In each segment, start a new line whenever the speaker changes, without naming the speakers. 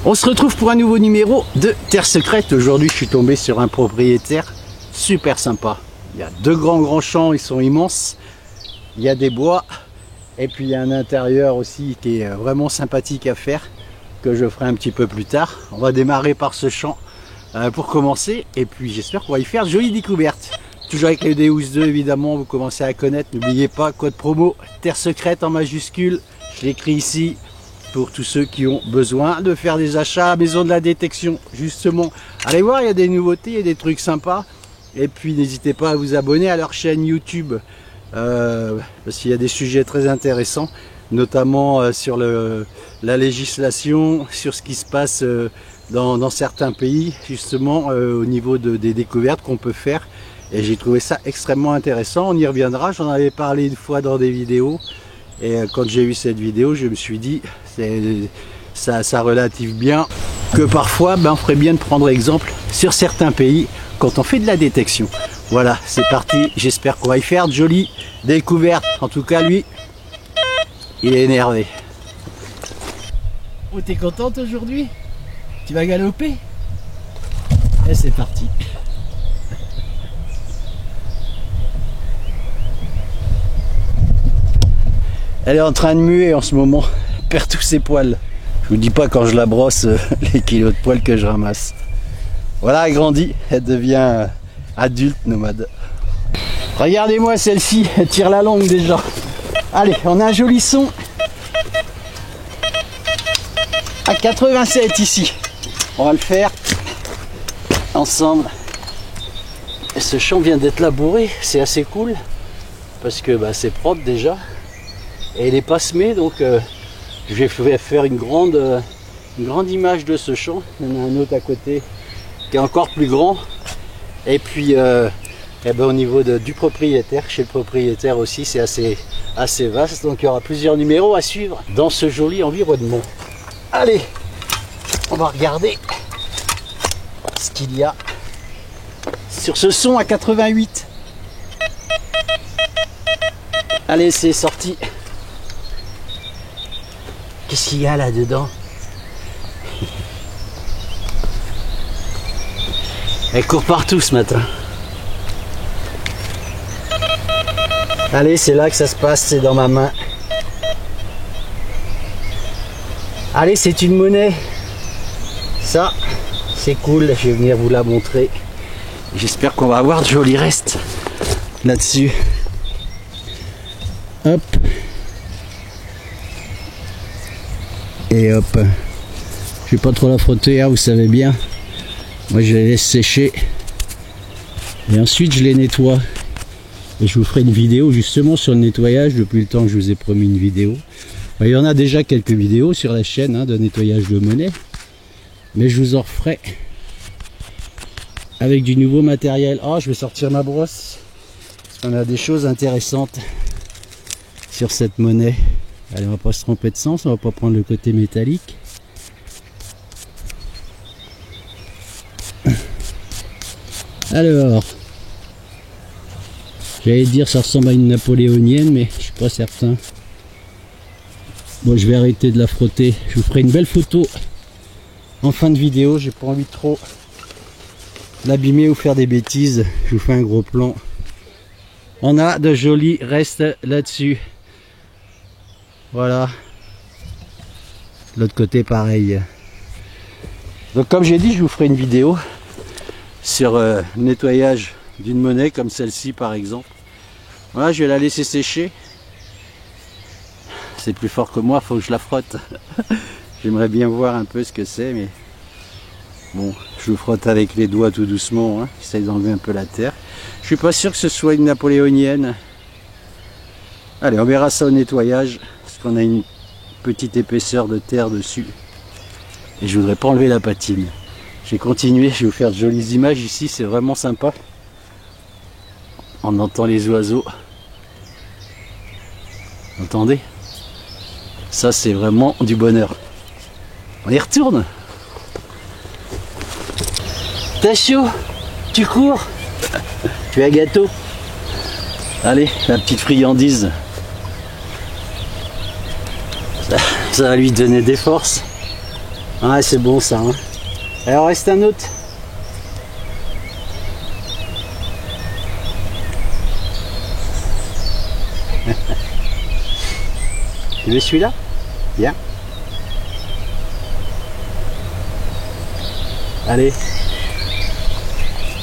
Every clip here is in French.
On se retrouve pour un nouveau numéro de Terre Secrète. Aujourd'hui, je suis tombé sur un propriétaire super sympa. Il y a deux grands champs, ils sont immenses. Il y a des bois et puis il y a un intérieur aussi qui est vraiment sympathique à faire, que je ferai un petit peu plus tard. On va démarrer par ce champ pour commencer et puis j'espère qu'on va y faire de jolies découvertes. Toujours avec les Deus 2 évidemment, vous commencez à connaître. N'oubliez pas, code promo Terre Secrète en majuscule. Je l'écris ici. Pour tous ceux qui ont besoin de faire des achats à Maison de la Détection, justement. Allez voir, il y a des nouveautés, il y a des trucs sympas. Et puis n'hésitez pas à vous abonner à leur chaîne YouTube, parce qu'il y a des sujets très intéressants, notamment sur la législation, sur ce qui se passe dans certains pays, justement au niveau des découvertes qu'on peut faire. Et j'ai trouvé ça extrêmement intéressant, on y reviendra, j'en avais parlé une fois dans des vidéos. Et quand j'ai vu cette vidéo, je me suis dit, ça relative bien que parfois, on ferait bien de prendre exemple sur certains pays quand on fait de la détection. Voilà, c'est parti. J'espère qu'on va y faire de jolies découvertes. En tout cas, lui, il est énervé. Oh, t'es contente aujourd'hui? Tu vas galoper? Et c'est parti. Elle est en train de muer en ce moment, elle perd tous ses poils. Je vous dis pas quand je la brosse les kilos de poils que je ramasse. Voilà, elle grandit, elle devient adulte nomade. Regardez-moi celle-ci, elle tire la langue déjà. Allez, on a un joli son. À 87 ici. On va le faire ensemble. Et ce champ vient d'être labouré, c'est assez cool. Parce que c'est propre déjà. Et il n'est pas semé, donc je vais faire une grande image de ce champ. Il y en a un autre à côté qui est encore plus grand. Et puis au niveau du propriétaire, chez le propriétaire aussi, c'est assez vaste. Donc il y aura plusieurs numéros à suivre dans ce joli environnement. Allez, on va regarder ce qu'il y a sur ce son à 88. Allez, c'est sorti. Qu'est-ce qu'il y a là-dedans? Elle court partout ce matin. Allez, c'est là que ça se passe, c'est dans ma main. Allez, c'est une monnaie. Ça, c'est cool, je vais venir vous la montrer. J'espère qu'on va avoir de jolis restes là-dessus. Hop. Et hop, je vais pas trop la frotter, hein, vous savez bien. Moi je les laisse sécher et ensuite je les nettoie. Et je vous ferai une vidéo justement sur le nettoyage depuis le temps que je vous ai promis une vidéo. Il y en a déjà quelques vidéos sur la chaîne de nettoyage de monnaie, mais je vous en referai avec du nouveau matériel. Oh, je vais sortir ma brosse parce qu'on a des choses intéressantes sur cette monnaie. Allez, on va pas se tromper de sens, on va pas prendre le côté métallique. Alors, j'allais dire ça ressemble à une napoléonienne, mais je suis pas certain. Bon, je vais arrêter de la frotter. Je vous ferai une belle photo en fin de vidéo. J'ai pas envie de trop l'abîmer ou faire des bêtises. Je vous fais un gros plan. On a de jolis restes là-dessus. Voilà. De l'autre côté pareil. Donc comme j'ai dit, je vous ferai une vidéo sur le nettoyage d'une monnaie comme celle-ci par exemple. Voilà, je vais la laisser sécher. C'est plus fort que moi, faut que je la frotte. J'aimerais bien voir un peu ce que c'est, mais bon, je vous frotte avec les doigts tout doucement, hein. J'essaie d'enlever un peu la terre. Je suis pas sûr que ce soit une napoléonienne. Allez, on verra ça au nettoyage, parce qu'on a une petite épaisseur de terre dessus. et je voudrais pas enlever la patine. Je vais continuer, je vais vous faire de jolies images ici, c'est vraiment sympa. On entend les oiseaux. Entendez? Ça c'est vraiment du bonheur. On y retourne. T'as chaud? Tu cours? Tu as un gâteau? Allez, la petite friandise. Ça va lui donner des forces. Ah, c'est bon ça. Hein. Alors reste un autre. Tu veux celui-là? Bien. Allez.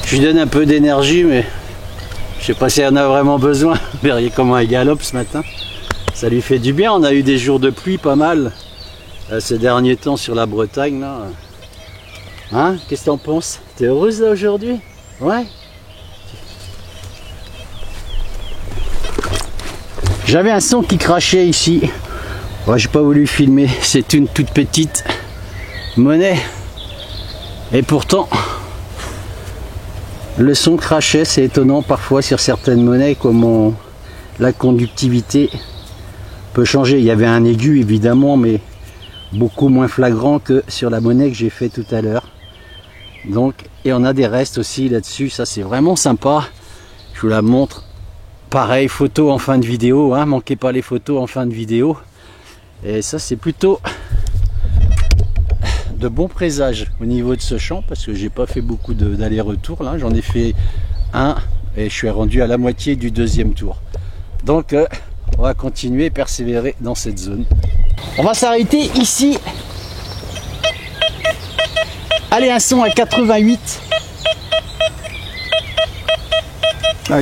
Je lui donne un peu d'énergie, mais je sais pas si elle en a vraiment besoin. Vous verriez comment elle galope ce matin. Ça lui fait du bien. On a eu des jours de pluie pas mal ces derniers temps sur la Bretagne. Là. Hein? Qu'est-ce que t'en penses? T'es heureuse là aujourd'hui? Ouais. J'avais un son qui crachait ici. Ouais, j'ai pas voulu filmer. C'est une toute petite monnaie. Et pourtant, le son crachait. C'est étonnant parfois sur certaines monnaies comment la conductivité peut changer. Il y avait un aigu évidemment, mais beaucoup moins flagrant que sur la monnaie que j'ai fait tout à l'heure. Donc, et on a des restes aussi là-dessus. Ça, c'est vraiment sympa. Je vous la montre. Pareil, photo en fin de vidéo. Hein, manquez pas les photos en fin de vidéo. Et ça, c'est plutôt de bons présages au niveau de ce champ parce que j'ai pas fait beaucoup d'aller-retour. Là, j'en ai fait un et je suis rendu à la moitié du deuxième tour. Donc, on va continuer et persévérer dans cette zone. On va s'arrêter ici. Allez, un son à 88.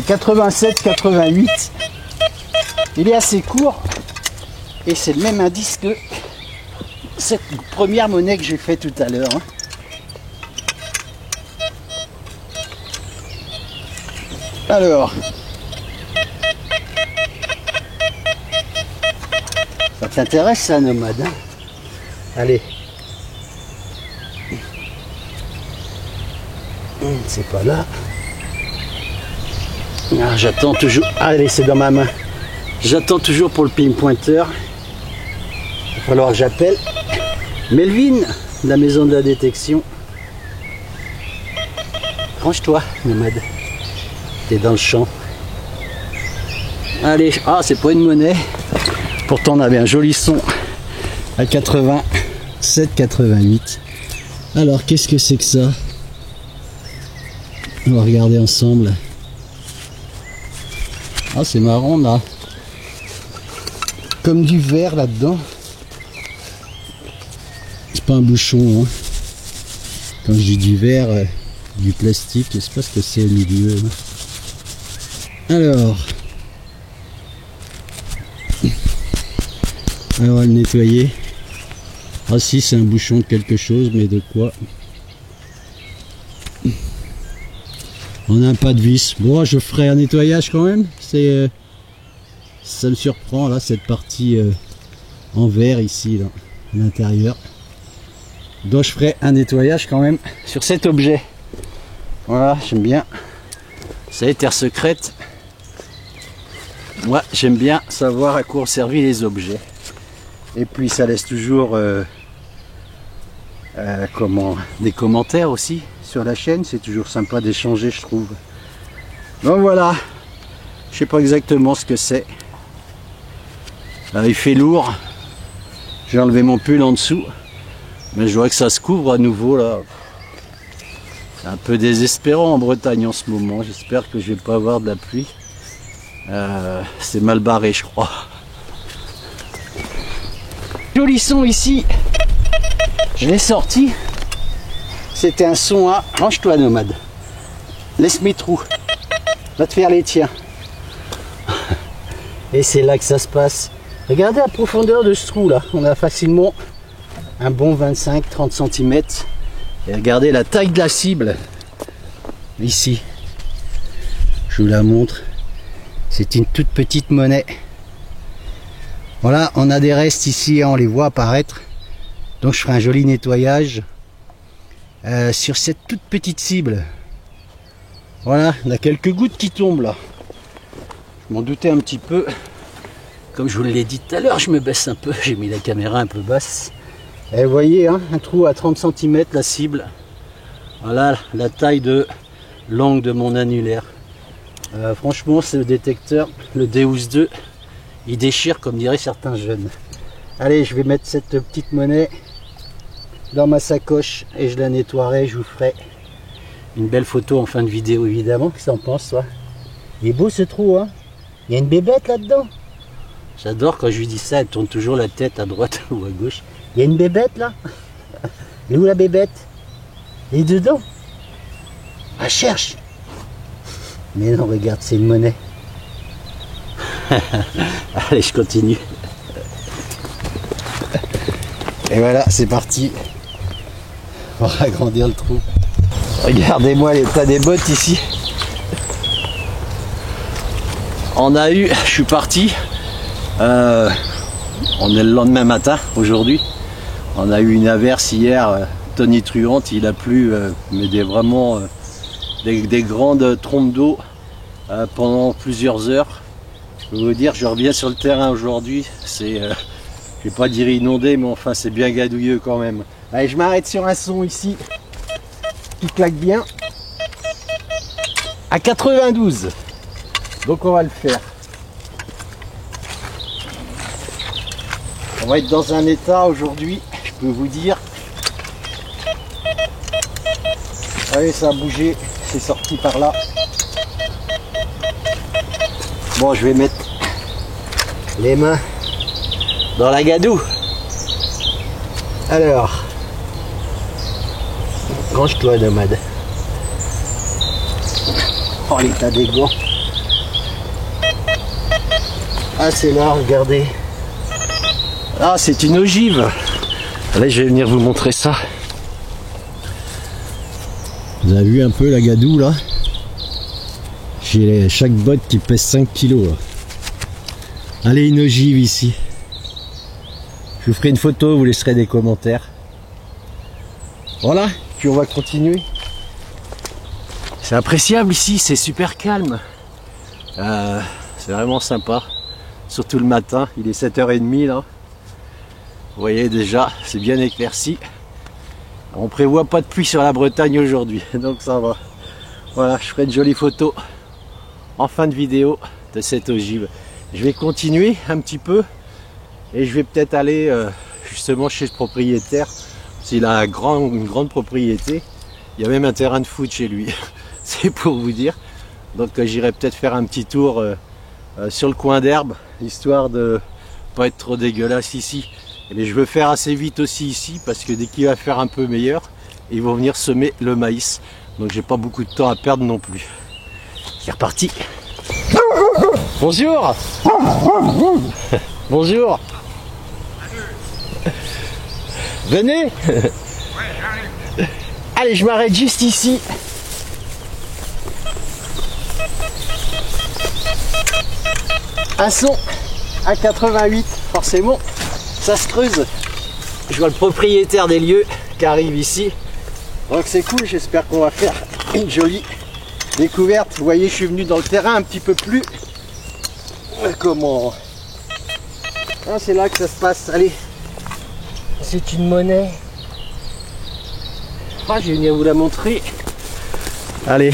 87, 88. Il est assez court. Et c'est le même indice que cette première monnaie que j'ai fait tout à l'heure. Hein. Alors. Ça t'intéresse ça, nomade, hein? Allez. C'est pas là. Ah, j'attends toujours. Allez, c'est dans ma main. J'attends toujours pour le ping-pointeur. Il va falloir que j'appelle Melvin, de la maison de la détection. Range-toi, nomade. T'es dans le champ. Allez, ah, c'est pas une monnaie. Pourtant, on avait un joli son à 87, 88. Alors, qu'est-ce que c'est que ça? On va regarder ensemble. Ah, c'est marrant, là. Comme du verre là-dedans. C'est pas un bouchon, hein. Quand je dis du verre, du plastique, je sais pas ce que c'est au milieu. Hein. Alors. On va le nettoyer. Ah si, c'est un bouchon de quelque chose, mais de quoi? On n'a pas de vis. Bon, je ferai un nettoyage quand même. C'est, ça me surprend là, cette partie en verre ici, là, à l'intérieur. Donc je ferai un nettoyage quand même sur cet objet. Voilà, j'aime bien. C'est terre secrète. Moi, j'aime bien savoir à quoi ont servi les objets. Et puis ça laisse toujours des commentaires aussi sur la chaîne. C'est toujours sympa d'échanger, je trouve. Donc voilà, je sais pas exactement ce que c'est. Il fait lourd. J'ai enlevé mon pull en dessous, mais je vois que ça se couvre à nouveau là. C'est un peu désespérant en Bretagne en ce moment. J'espère que je vais pas avoir de la pluie. C'est mal barré, je crois. Joli son ici. Je l'ai sorti. C'était un son à... Range-toi, nomade. Laisse mes trous. Va te faire les tiens. Et c'est là que ça se passe. Regardez la profondeur de ce trou là. On a facilement un bon 25-30 cm. Et regardez la taille de la cible. Ici. Je vous la montre. C'est une toute petite monnaie. Voilà, on a des restes ici, on les voit apparaître. Donc je ferai un joli nettoyage sur cette toute petite cible. Voilà, on a quelques gouttes qui tombent là. Je m'en doutais un petit peu. Comme je vous l'ai dit tout à l'heure, je me baisse un peu. J'ai mis la caméra un peu basse. Et vous voyez, hein, un trou à 30 cm la cible. Voilà la taille de l'angle de mon annulaire. Franchement, ce détecteur, le Deus 2, il déchire comme diraient certains jeunes. Allez, je vais mettre cette petite monnaie dans ma sacoche et je la nettoierai. Je vous ferai une belle photo en fin de vidéo évidemment. Qu'est-ce que t'en penses, toi? Il est beau ce trou, hein? Il y a une bébête là-dedans. J'adore quand je lui dis ça, elle tourne toujours la tête à droite ou à gauche. Il y a une bébête là. Elle est où la bébête? Elle est dedans. Ah, cherche. Mais non, regarde, c'est une monnaie. Allez, je continue. Et voilà, c'est parti. On va agrandir le trou. Regardez-moi l'état des bottes ici. On a eu, je suis parti. On est le lendemain matin aujourd'hui. On a eu une averse hier tonitruante. Il a plu, mais vraiment des grandes trompes d'eau pendant plusieurs heures. Je peux vous dire, je reviens sur le terrain aujourd'hui. C'est, je vais pas dire inondé, mais enfin c'est bien gadouilleux quand même. Allez, je m'arrête sur un son ici qui claque bien. À 92. Donc on va le faire. On va être dans un état aujourd'hui, je peux vous dire. Allez, ça a bougé, c'est sorti par là. Bon, je vais mettre les mains dans la gadoue. Alors, range-toi, nomade. Oh, l'état des gants. Ah, c'est là, regardez. Ah, c'est une ogive. Allez, je vais venir vous montrer ça. Vous avez vu un peu la gadoue là? J'ai chaque botte qui pèse 5 kg là. Allez, une ogive ici. Je vous ferai une photo, vous laisserez des commentaires. Voilà, puis on va continuer. C'est appréciable ici, c'est super calme. C'est vraiment sympa. Surtout le matin, il est 7h30 là. Vous voyez déjà, c'est bien éclairci. On prévoit pas de pluie sur la Bretagne aujourd'hui, donc ça va. Voilà, je ferai une jolie photo en fin de vidéo de cette ogive. Je vais continuer un petit peu et je vais peut-être aller justement chez ce propriétaire. S'il a une grande propriété, il y a même un terrain de foot chez lui. C'est pour vous dire. Donc j'irai peut-être faire un petit tour sur le coin d'herbe, histoire de pas être trop dégueulasse ici. Mais je veux faire assez vite aussi ici, parce que dès qu'il va faire un peu meilleur, ils vont venir semer le maïs. Donc j'ai pas beaucoup de temps à perdre non plus. C'est reparti. Bonjour. Bonjour. Venez. Allez, je m'arrête juste ici. Un son à 88, forcément, ça se creuse. Je vois le propriétaire des lieux qui arrive ici. Donc c'est cool, j'espère qu'on va faire une jolie découverte. Vous voyez, je suis venu dans le terrain un petit peu plus. Comment? Ah, c'est là que ça se passe. Allez, c'est une monnaie. Ah, je vais venir vous la montrer. Allez.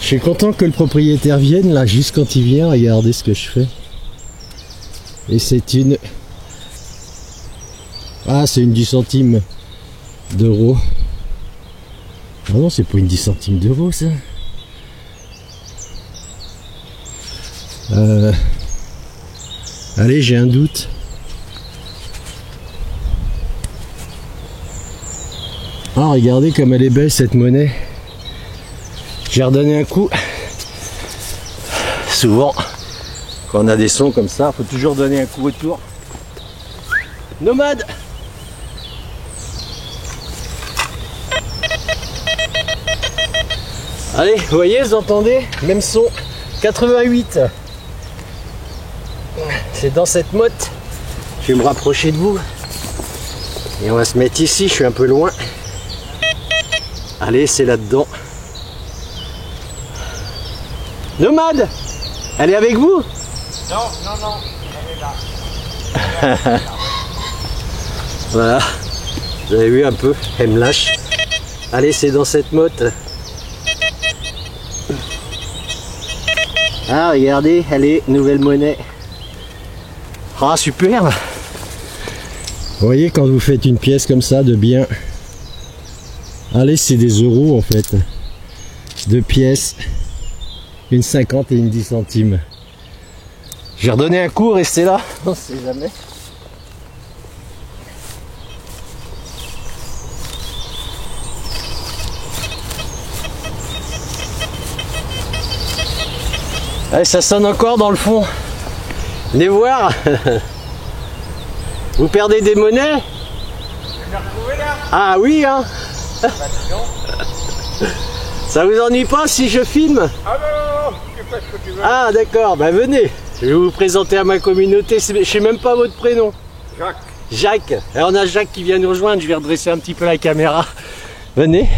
Je suis content que le propriétaire vienne là, juste quand il vient, regardez ce que je fais. Et c'est une... Ah, c'est une 10 centimes d'euros. Ah non, c'est pas une 10 centimes d'euros ça. Allez, j'ai un doute. Ah, regardez comme elle est belle cette monnaie. J'ai redonné un coup. Souvent, quand on a des sons comme ça, faut toujours donner un coup autour. Nomade. Allez, vous voyez, vous entendez? Même son, 88. C'est dans cette motte. Je vais me rapprocher de vous. Et on va se mettre ici, je suis un peu loin. Allez, c'est là-dedans. Nomade, elle est avec vous?
Non, elle est là.
Voilà, vous avez vu un peu, elle me lâche. Allez, c'est dans cette motte. Ah, regardez, allez, nouvelle monnaie. Ah, superbe. Vous voyez, quand vous faites une pièce comme ça, de bien. Allez, c'est des euros en fait. Deux pièces, une 50 et une 10 centimes. J'ai redonné un coup, restez là, on sait jamais. Allez, ça sonne encore dans le fond. Venez voir. Vous perdez des monnaies? Ah oui, hein. Ça vous ennuie pas si je filme?
Ah non, tu fais ce que tu veux.
Ah d'accord, bah venez. Je vais vous présenter à ma communauté. Je sais même pas votre prénom.
Jacques.
Jacques. Alors on a Jacques qui vient nous rejoindre. Je vais redresser un petit peu la caméra. Venez.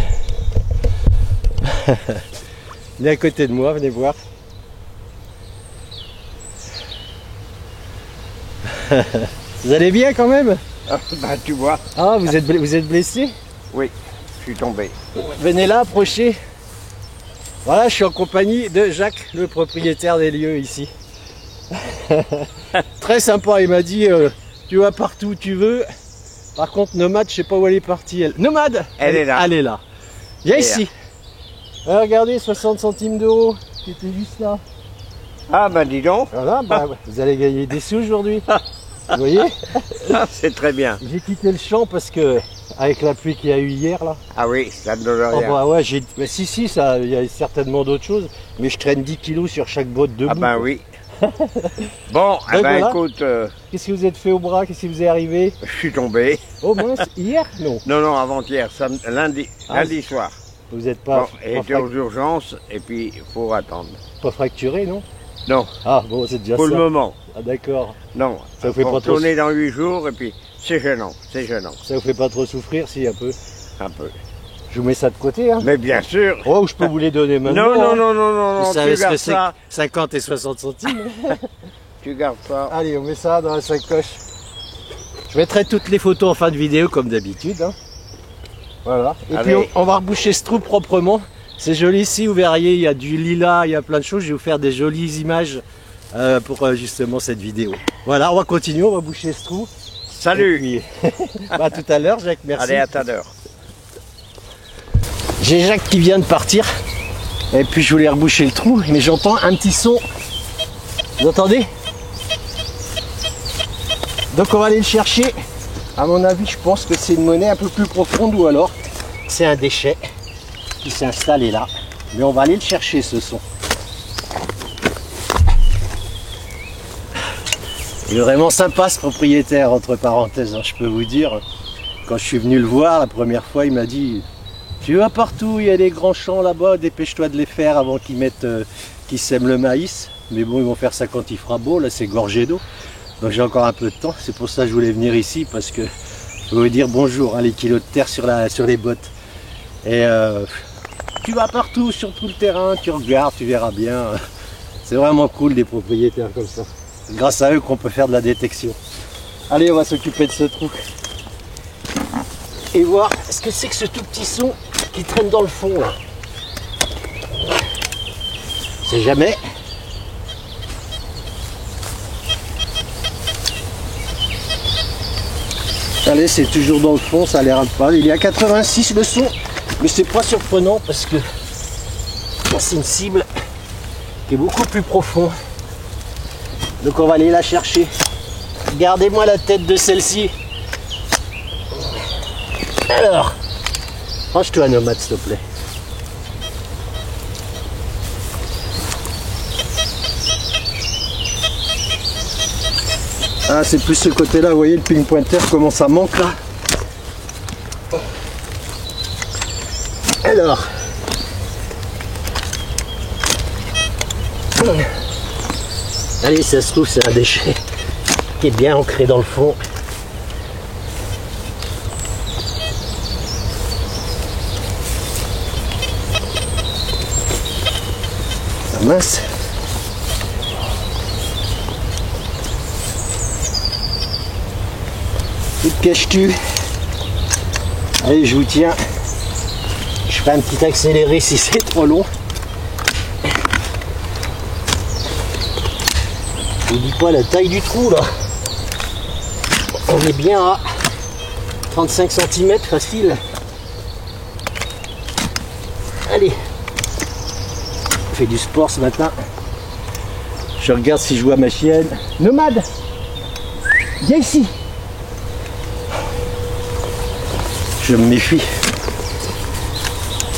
Venez à côté de moi, venez voir. Vous allez bien quand même?
Bah tu vois.
Ah, vous êtes blessé?
Oui, je suis tombé.
Venez là, approchez. Voilà, je suis en compagnie de Jacques, le propriétaire des lieux ici. Très sympa, il m'a dit tu vas partout où tu veux. Par contre, Nomade, je sais pas où elle est partie. Nomade,
Elle est là.
Elle est là. Viens ici. Regardez, 60 centimes d'euros qui était juste là.
Ah bah dis donc.
Voilà, bah, vous allez gagner des sous aujourd'hui. Vous voyez?
C'est très bien.
J'ai quitté le champ parce que, avec la pluie qu'il y a eu hier là.
Ah oui, ça ne donne
Oh
rien.
bah ouais, mais si, ça, il y a certainement d'autres choses, mais je traîne 10 kilos sur chaque botte debout.
Ah ben
quoi.
oui. Bon, eh ben
voilà.
écoute,
Qu'est-ce que vous êtes fait au bras? Qu'est-ce qui vous est arrivé?
je suis tombé.
Oh mince, hier? Non.
Non, avant-hier, lundi
Ah,
soir.
Vous n'êtes pas,
Bon, et été aux urgences, et puis il faut attendre.
pas fracturé, non?
Non,
Ah bon, c'est déjà
pour
ça.
le moment,
Ah d'accord.
non.
Ça vous fait
Faut
pas trop-
retourner dans 8 jours, et puis c'est gênant,
Ça vous fait pas trop souffrir, si, un peu?
un peu.
Je vous mets ça de côté, hein?
Mais bien sûr.
Oh, je peux vous les donner maintenant.
Non,
hein.
non,
Vous savez
tu
ce que
gardes
c'est?
ça.
50 et 60 centimes.
Tu gardes ça.
Allez, on met ça dans la sacoche. Je mettrai toutes les photos en fin de vidéo comme d'habitude. Hein. Voilà. Et
Allez.
puis on va reboucher ce trou proprement. C'est joli ici, vous verriez, il y a du lilas, il y a plein de choses. Je vais vous faire des jolies images pour justement cette vidéo. Voilà, on va continuer, on va boucher ce trou.
Salut.
Et puis, à tout à l'heure, Jacques, merci.
Allez, à tout à l'heure.
J'ai Jacques qui vient de partir. Et puis je voulais reboucher le trou, mais j'entends un petit son. Vous entendez? Donc on va aller le chercher. À mon avis, je pense que c'est une monnaie un peu plus profonde ou alors c'est un déchet qui s'est installé là. Mais on va aller le chercher ce son. Il est vraiment sympa ce propriétaire, entre parenthèses, hein, je peux vous dire. Quand je suis venu le voir la première fois, il m'a dit tu vas partout, il y a des grands champs là-bas, dépêche-toi de les faire avant qu'ils mettent, qu'ils sèment le maïs. Mais bon, ils vont faire ça quand il fera beau, là c'est gorgé d'eau. Donc j'ai encore un peu de temps, c'est pour ça que je voulais venir ici, parce que je veux vous dire bonjour, hein, les kilos de terre sur les bottes. Et tu vas partout, sur tout le terrain, tu regardes, tu verras bien. C'est vraiment cool des propriétaires comme ça. C'est grâce à eux qu'on peut faire de la détection. Allez, on va s'occuper de ce trou. Et voir ce que c'est que ce tout petit son qui traîne dans le fond là. C'est jamais. Allez, c'est toujours dans le fond, ça a l'air pas. Il est à 86 le son, mais c'est pas surprenant parce que c'est une cible qui est beaucoup plus profonde. Donc on va aller la chercher. Regardez-moi la tête de celle-ci. Alors, range-toi Nomade s'il te plaît. Ah, c'est plus ce côté-là, vous voyez le ping pointer, comment ça manque là. Alors, allez, ça se trouve, c'est un déchet qui est bien ancré dans le fond. mince. Où te caches-tu? Allez, je vous tiens. Je ferai un petit accéléré si c'est trop long. Je vous dis pas la taille du trou là. On est bien à 35 cm facile. Allez. Je fais du sport ce matin. Je regarde si je vois ma chienne. Nomade, viens ici. Je me méfie.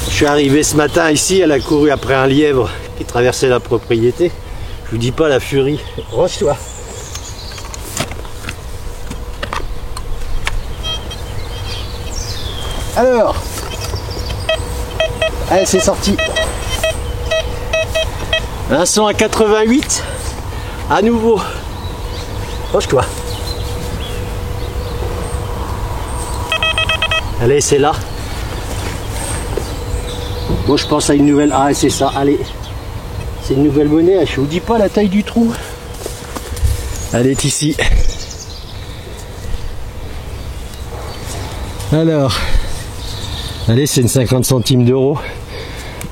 Je suis arrivé ce matin ici, elle a couru après un lièvre qui traversait la propriété. Je vous dis pas la furie. Range-toi. Alors, allez, c'est sorti. Un son à 88. À nouveau. Range-toi. Allez, c'est là. Bon, je pense à une nouvelle. Ah, c'est ça. Allez. C'est une nouvelle monnaie. Je vous dis pas la taille du trou. Elle est ici. Alors. Allez, c'est une 50 centimes d'euros.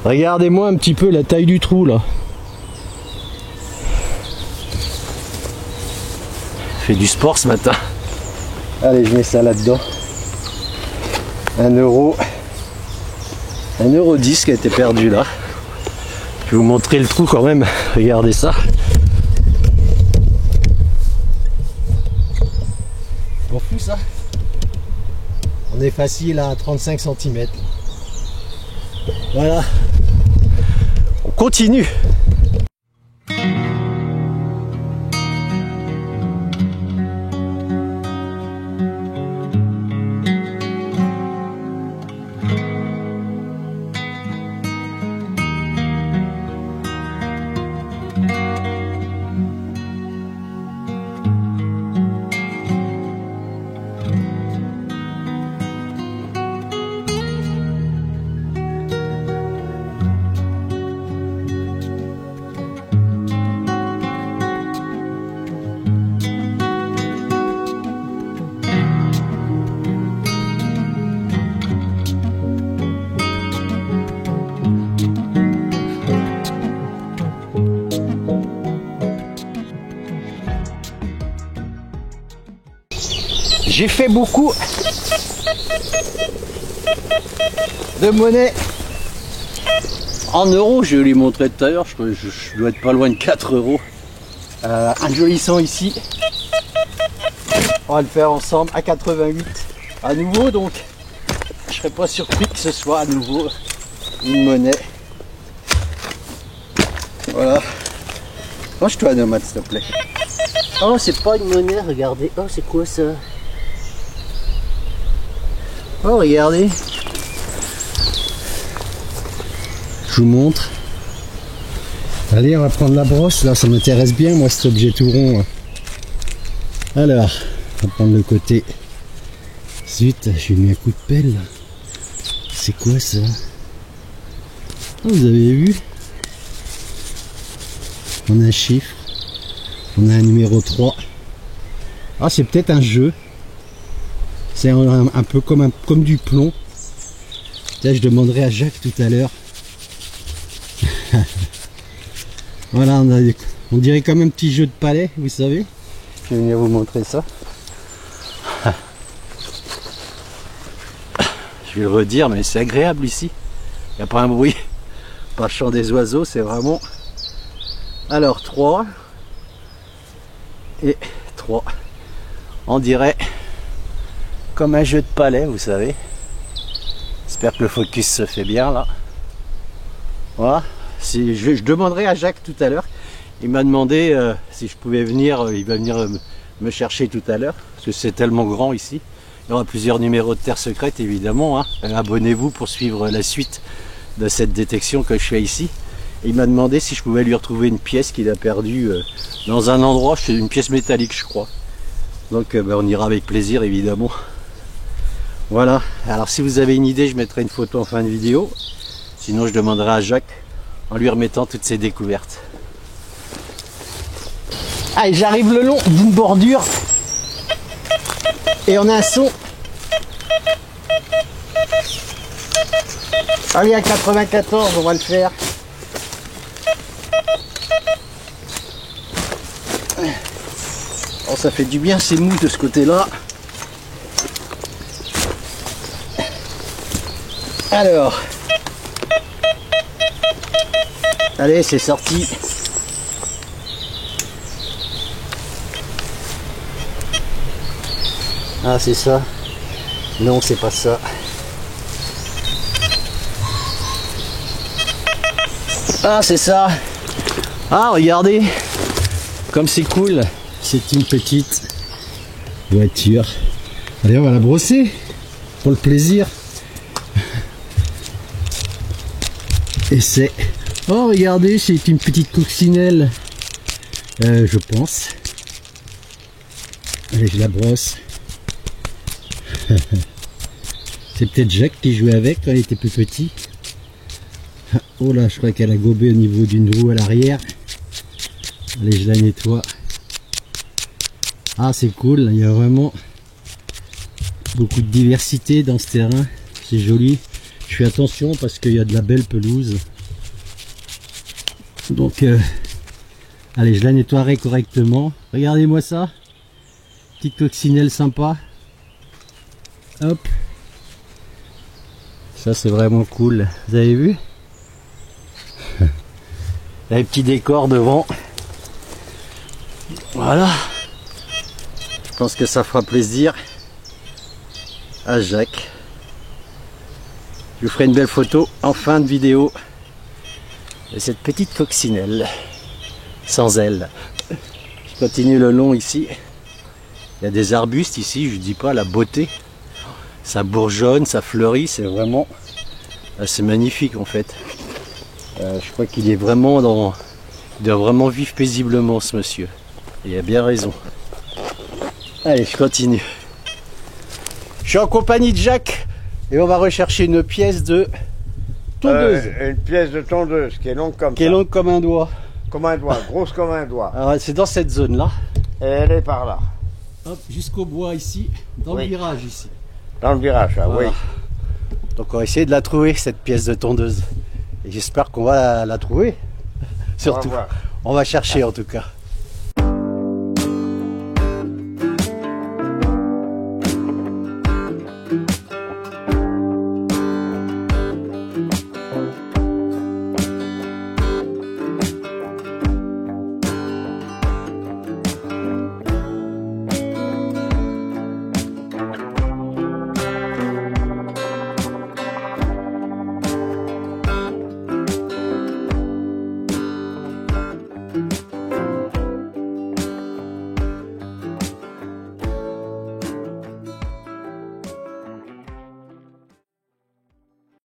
Regardez-moi un petit peu la taille du trou là. Je fais du sport ce matin. Allez, je mets ça là-dedans. 1€. 1,10€ qui a été perdu là. Je vais vous montrer le trou quand même. Regardez ça. On fout ça. On est facile à 35 cm. Voilà. On continue. J'ai fait beaucoup de monnaie en euros, je vais les montrer tout à l'heure, je dois être pas loin de 4€. Un joli son ici, on va le faire ensemble à 88 à nouveau, donc je serais pas surpris que ce soit à nouveau une monnaie. Voilà. Range-toi, Nomade, s'il te plaît. Oh, c'est pas une monnaie, regardez. Oh, c'est quoi ça? Oh, regardez. Je vous montre. Allez, on va prendre la brosse. Là, ça m'intéresse bien, moi, cet objet tout rond. Alors, on va prendre le côté. Zut, j'ai mis un coup de pelle. C'est quoi ça? Oh, vous avez vu? On a un chiffre. On a un numéro 3. Ah, c'est peut-être un jeu. C'est un peu comme du plomb. Là, je demanderai à Jacques tout à l'heure. Voilà, on dirait comme un petit jeu de palais, vous savez. Je vais venir vous montrer ça. Je vais le redire, mais c'est agréable ici. Il n'y a pas un bruit, pas le chant des oiseaux, c'est vraiment... Alors, 3 et 3. On dirait comme un jeu de palais, vous savez. J'espère que le focus se fait bien là. Voilà. Si je demanderai à Jacques tout à l'heure. Il m'a demandé si je pouvais venir. Il va venir me chercher tout à l'heure parce que c'est tellement grand ici. Il y aura plusieurs numéros de Terre Secrète évidemment. Hein. Abonnez-vous pour suivre la suite de cette détection que je fais ici. Et il m'a demandé si je pouvais lui retrouver une pièce qu'il a perdue dans un endroit, une pièce métallique je crois. Donc on ira avec plaisir évidemment. Voilà, alors si vous avez une idée, je mettrai une photo en fin de vidéo. Sinon je demanderai à Jacques en lui remettant toutes ses découvertes. Allez, j'arrive le long d'une bordure et on a un son. Allez, à 94, on va le faire. Oh, ça fait du bien, c'est mou de ce côté-là. Alors, allez, c'est sorti. Ah, c'est ça? Non, c'est pas ça. Ah, c'est ça. Ah, regardez, comme c'est cool. C'est une petite voiture. Allez, on va la brosser pour le plaisir. Et c'est... Oh, regardez, c'est une petite coccinelle. Je pense. Allez, je la brosse. C'est peut-être Jacques qui jouait avec quand il était plus petit. Oh là, je crois qu'elle a gobé au niveau d'une roue à l'arrière. Allez, je la nettoie. Ah, c'est cool, il y a vraiment beaucoup de diversité dans ce terrain. C'est joli. Je fais attention parce qu'il y a de la belle pelouse. Donc, allez, je la nettoierai correctement. Regardez-moi ça. Petite coccinelle sympa. Hop. Ça, c'est vraiment cool. Vous avez vu? Il y a les petits décors devant. Voilà. Je pense que ça fera plaisir à Jacques. Je vous ferai une belle photo en fin de vidéo de cette petite coccinelle sans aile. Je continue le long ici. Il y a des arbustes ici, je ne dis pas la beauté. Ça bourgeonne, ça fleurit, c'est vraiment... C'est magnifique en fait. Je crois qu'il est vraiment dans... Il doit vraiment vivre paisiblement ce monsieur. Il a bien raison. Allez, je continue. Je suis en compagnie de Jacques et on va rechercher une pièce de tondeuse.
Une pièce de tondeuse qui est longue comme ça.
Qui est longue comme un doigt.
Comme un doigt, grosse comme un doigt.
Alors c'est dans cette zone là.
Et elle est par là.
Hop, jusqu'au bois ici, dans le virage ici.
Dans le virage, ah,
Voilà.
oui.
Donc on va essayer de la trouver cette pièce de tondeuse. Et j'espère qu'on va la trouver. Surtout.
On va voir.
On va chercher en tout cas.